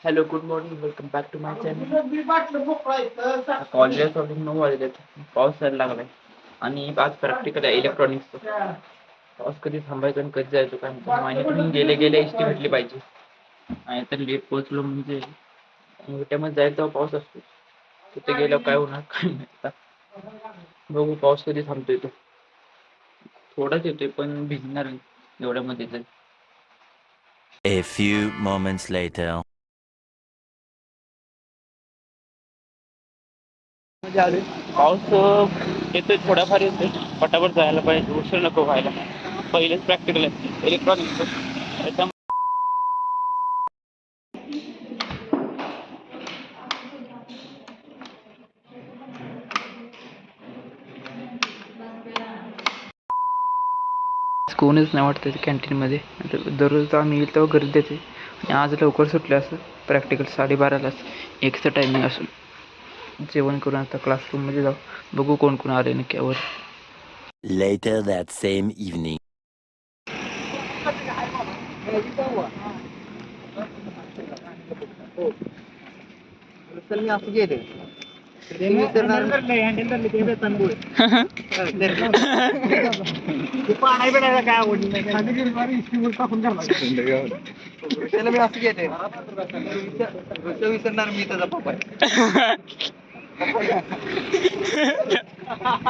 Hello, good morning, welcome back to my channel. कॉलेजला सॉलिंग 9 वाजलेत. पाऊस यायला लागलाय आणि आज प्रॅक्टिकल आहे इलेक्ट्रॉनिक्सचं. पाऊस कधी थांबायचा आणि कधी जायचो काय माहिती. महिन्यातून गेले गेले एसटी भेटली पाहिजे, नाही तर लेट पोहोचलो म्हणजे विट्यामध्ये जायचं तेव्हा पाऊस असतो. तिथे गेल्यावर काय होणार काय माहिती. बघू पाऊस कधी थांबतोय तो. थोडाच येतोय पण भिजणार एवढ्यामध्ये तर. A few moments later. पाऊस येतोय, थोडाफार येतोय. पटापट जायला पाहिजे, उशीर नको व्हायला. पहिलेच प्रॅक्टिकल आहे इलेक्ट्रॉनिक्सचं. कोणच नाही वाटतं कॅन्टीनमध्ये. दररोज आम्ही येईल तेव्हा गर्दी येते आणि आज लवकर सुटले असं. प्रॅक्टिकल 12:30लाच 1चं टायमिंग असेल. जेवण करून आता क्लासरूममध्ये जाऊ. बघू कोण कोण आले नक्कीवर. Later that same evening. विसरणार मी त्याचा पप्पा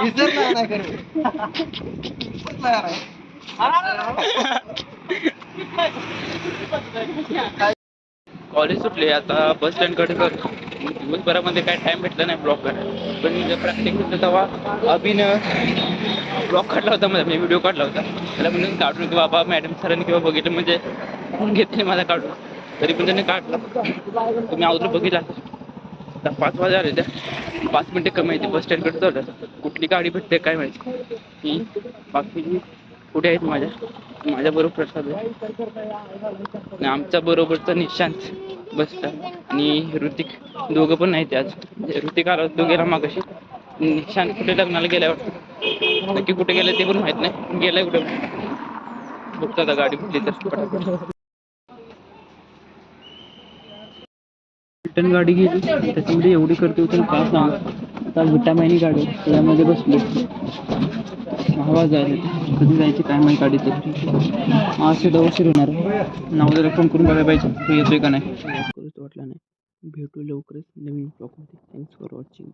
विसरणार नाही कॉलेज सुटले, आता बस स्टँडकडे करतो. दिवसभरामध्ये काय टाइम भेटला नाही ब्लॉग करायला. पण मी जर प्रॅक्टिस होतं तेव्हा अभिनं ब्लॉग काढला होता. मी व्हिडिओ काढला होता त्याला म्हणून काढून की बाबा मॅडम सरांनी किंवा बघितलं म्हणजे घेतले मला काढून. तरी पण त्याने काढलं. तुम्ही अगोदर बघितला आता 5 वाजता आले. त्या 5 मिनिटे कमी येते बस स्टँडकडे जाऊ. कुठली गाडी भेटते काय माहिती. ही बाकी कुठे आहेत माझ्या बरोबर प्रसाद आहे आणि आमच्या बरोबरचा निशांत बसला आणि ऋतिक. दोघं पण नाही ते आज. ऋतिक आला तो गेला मागाशी. निशांत कुठे लग्नाला गेल्यावर नक्की कुठे गेले ते पण माहित नाही. गेलाय कुठे बघतो आता गाडी भेटली तर. रिटर्न गाडी गेली त्याच्यामध्ये एवढी करते होती काय सांगा. आता विटामिनी गाडी त्यामध्ये बसलो. आवाज आला कधी जायची काय माहिती गाडी तर. आज सुद्धा उशीर होणार. नावदाला फोन करून बघायला पाहिजे तो येतोय का नाही. वाटला नाही. भेटू लवकरच नवीन ब्लॉगमध्ये. Thanks for watching.